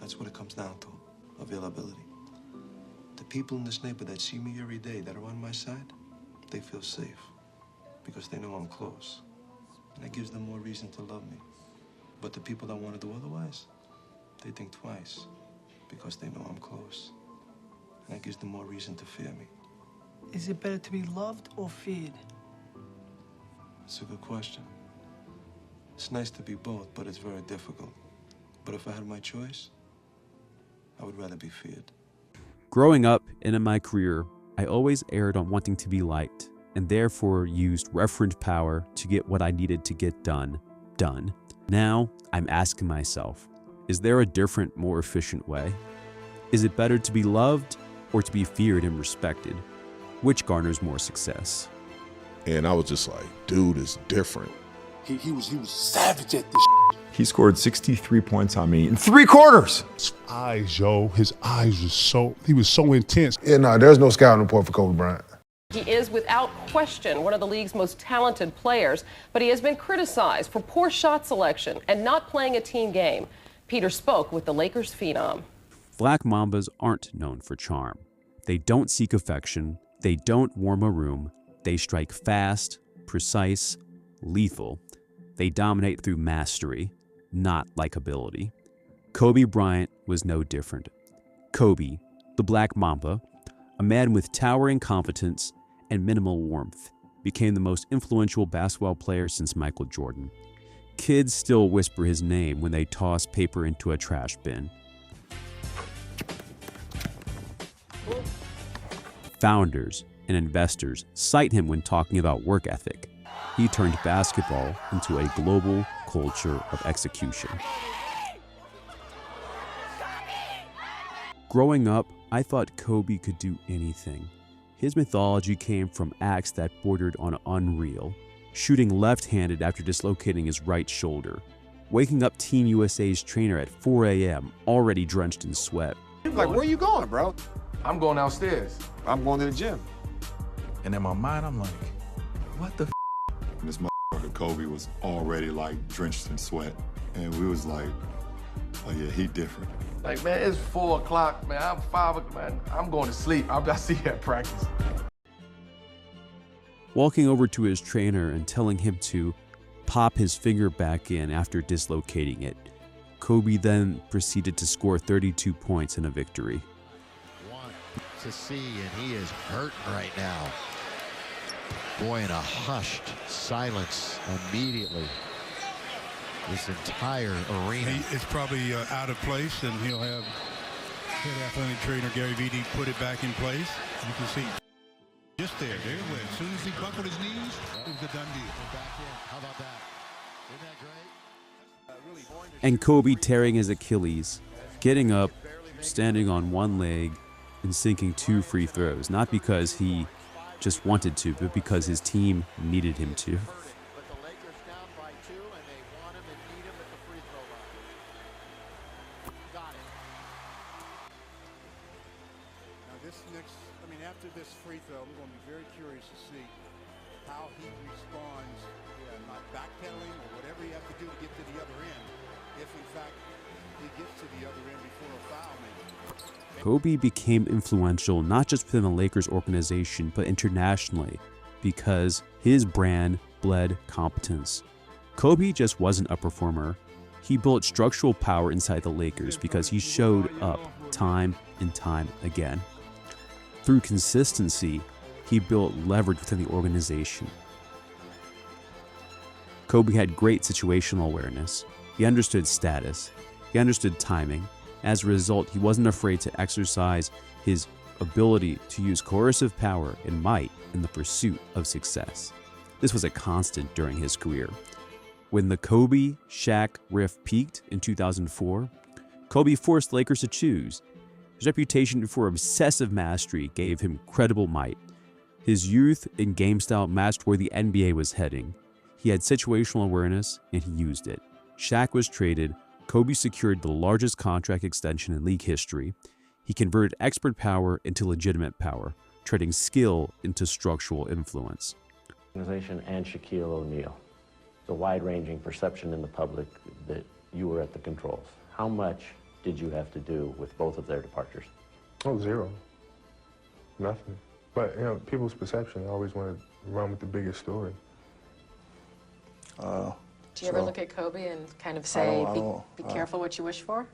That's what it comes down to, availability. The people in this neighborhood that see me every day that are on my side, they feel safe because they know I'm close. And that gives them more reason to love me. But the people that want to do otherwise, they think twice because they know I'm close. And that gives them more reason to fear me. Is it better to be loved or feared? It's a good question. It's nice to be both, but it's very difficult. But if I had my choice, I would rather be feared. Growing up and in my career, I always erred on wanting to be liked, and therefore used referent power to get what I needed to get done. Now, I'm asking myself, is there a different, more efficient way? Is it better to be loved or to be feared and respected? Which garners more success? And I was just like, dude is different. He was savage at this. He scored 63 points on me in 3 quarters. His eyes, yo, his eyes he was so intense. Yeah, no, there's no scouting report for Kobe Bryant. He is, without question, one of the league's most talented players, but he has been criticized for poor shot selection and not playing a team game. Peter spoke with the Lakers phenom. Black Mambas aren't known for charm. They don't seek affection. They don't warm a room. They strike fast, precise, lethal. They dominate through mastery, not likability. Kobe Bryant was no different. Kobe, the Black Mamba, a man with towering competence and minimal warmth, became the most influential basketball player since Michael Jordan. Kids still whisper his name when they toss paper into a trash bin. Founders and investors cite him when talking about work ethic. He turned basketball into a global culture of execution. Growing up, I thought Kobe could do anything. His mythology came from acts that bordered on unreal. Shooting left-handed after dislocating his right shoulder. Waking up Team USA's trainer at 4 a.m., already drenched in sweat. Like, where you going, bro? I'm going downstairs. I'm going to the gym. And in my mind, I'm like, what the This motherfucker Kobe was already like drenched in sweat. And we was like, oh yeah, he different. Like, man, it's 4 o'clock, man. I'm 5 o'clock, man. I'm going to sleep. I'll see you at practice. Walking over to his trainer and telling him to pop his finger back in after dislocating it, Kobe then proceeded to score 32 points in a victory. Want to see, and he is hurting right now. Boy, in a hushed silence immediately. This entire arena. It's probably out of place, and he'll have head athletic trainer Gary Vitti put it back in place. You can see just there it went. As soon as he buckled his knees, it was a done deal. Back in. How about that? Isn't that great? And Kobe tearing his Achilles, getting up, standing on one leg, and sinking 2 free throws. Not because he just wanted to, but because his team needed him to. But the Lakers down by 2, and they want him and need him at the free throw line. Got it. Now this next, after this free throw, I'm going to be very curious to see how he responds, not backpedaling or whatever he has to do to get to the other end. If in fact he gets to the other end before a foul, maybe. Kobe became influential not just within the Lakers organization, but internationally, because his brand bled competence. Kobe just wasn't a performer. He built structural power inside the Lakers because he showed up time and time again. Through consistency, he built leverage within the organization. Kobe had great situational awareness. He understood status. He understood timing. As a result, he wasn't afraid to exercise his ability to use coercive power and might in the pursuit of success. This was a constant during his career. When the Kobe-Shaq rift peaked in 2004, Kobe forced the Lakers to choose. His reputation for obsessive mastery gave him credible might. His youth and game style matched where the NBA was heading. He had situational awareness, and he used it. Shaq was traded. Kobe secured the largest contract extension in league history. He converted expert power into legitimate power, trading skill into structural influence. Organization and Shaquille O'Neal. The wide-ranging perception in the public that you were at the controls. How much did you have to do with both of their departures? Oh, zero. Nothing. But, you know, people's perception, I always want to run with the biggest story. Do you ever look at Kobe and kind of say, be careful what you wish for?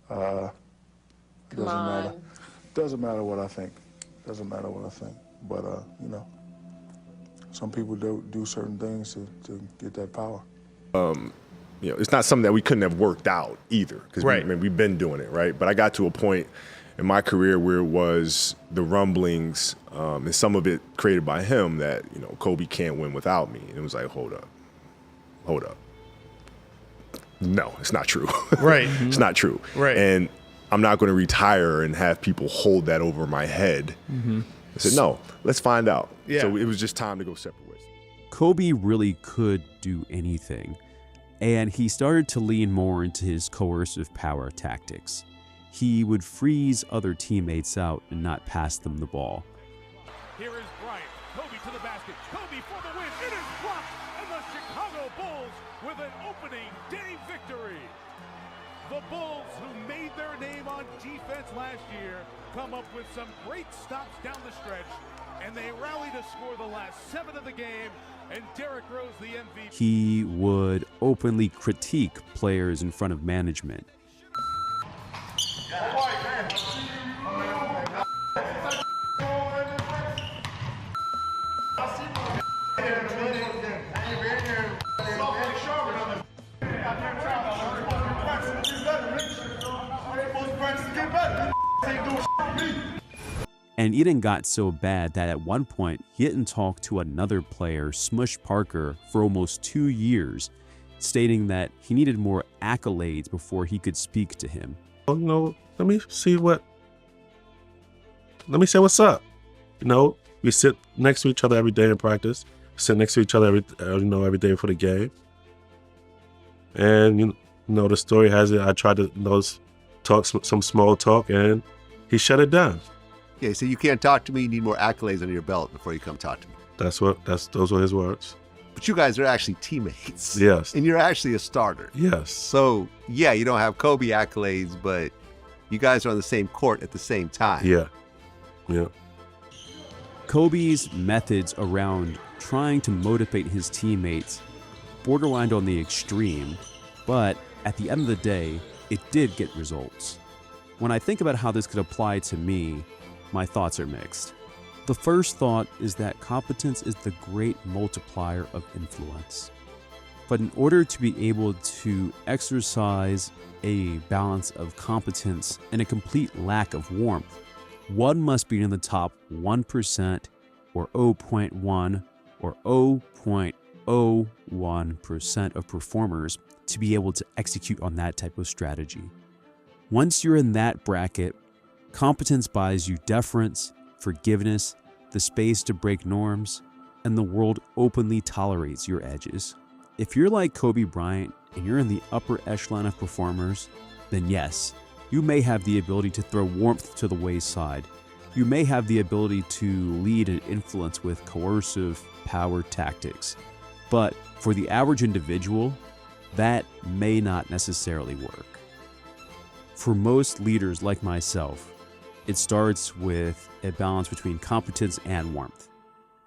Doesn't matter. Doesn't matter what I think. Doesn't matter what I think. But, you know, some people do certain things to get that power. You know, it's not something that we couldn't have worked out either, because we've been doing it, right? But I got to a point in my career where it was the rumblings, and some of it created by him, that, you know, Kobe can't win without me. And it was like, hold up. No, it's not true. Right. It's not true. Right. And I'm not going to retire and have people hold that over my head. Mm-hmm. I said, no, let's find out. Yeah. So it was just time to go separate ways. Kobe really could do anything, and he started to lean more into his coercive power tactics. He would freeze other teammates out and not pass them the ball. Here is Bryant. Kobe to the basket. Kobe for the win. It is blocked, and the Chicago Bulls with an opening day victory. The Bulls, who made their name on defense last year, come up with some great stops down the stretch, and they rally to score the last 7 of the game, and Derrick Rose the MVP. He would openly critique players in front of management. And it got so bad that at one point he didn't talk to another player, Smush Parker, for almost 2 years, stating that he needed more accolades before he could speak to him. You know, let me say what's up. You know, we sit next to each other every day in practice, sit next to each other every day for the game. And you know, the story has it, I tried to talk some small talk, and he shut it down. Yeah, so you can't talk to me, you need more accolades under your belt before you come talk to me. Those were his words. But you guys are actually teammates. Yes. And you're actually a starter. Yes. So, yeah, you don't have Kobe accolades, but you guys are on the same court at the same time. Yeah. Kobe's methods around trying to motivate his teammates borderlined on the extreme, but at the end of the day, it did get results. When I think about how this could apply to me, my thoughts are mixed. The first thought is that competence is the great multiplier of influence. But in order to be able to exercise a balance of competence and a complete lack of warmth, one must be in the top 1% or 0.1 or 0.01% of performers to be able to execute on that type of strategy. Once you're in that bracket, competence buys you deference, forgiveness, the space to break norms, and the world openly tolerates your edges. If you're like Kobe Bryant and you're in the upper echelon of performers, then yes, you may have the ability to throw warmth to the wayside. You may have the ability to lead and influence with coercive power tactics. But for the average individual, that may not necessarily work. For most leaders like myself, it starts with a balance between competence and warmth.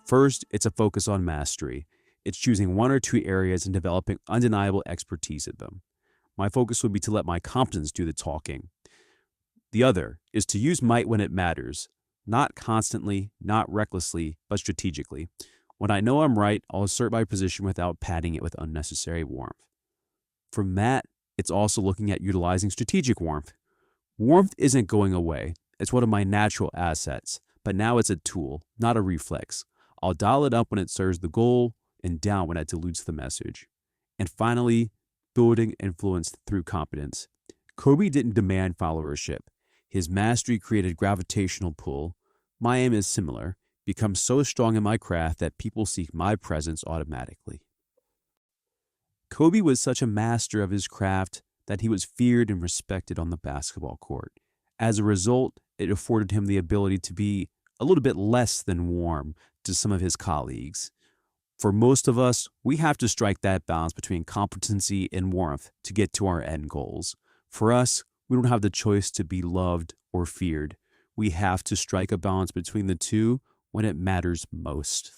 First, it's a focus on mastery. It's choosing 1 or 2 areas and developing undeniable expertise in them. My focus would be to let my competence do the talking. The other is to use might when it matters, not constantly, not recklessly, but strategically. When I know I'm right, I'll assert my position without padding it with unnecessary warmth. From that, it's also looking at utilizing strategic warmth. Warmth isn't going away. It's one of my natural assets, but now it's a tool, not a reflex. I'll dial it up when it serves the goal and down when it dilutes the message. And finally, building influence through competence. Kobe didn't demand followership. His mastery created gravitational pull. My aim is similar, become so strong in my craft that people seek my presence automatically. Kobe was such a master of his craft that he was feared and respected on the basketball court. As a result, it afforded him the ability to be a little bit less than warm to some of his colleagues. For most of us, we have to strike that balance between competency and warmth to get to our end goals. For us, we don't have the choice to be loved or feared. We have to strike a balance between the two when it matters most.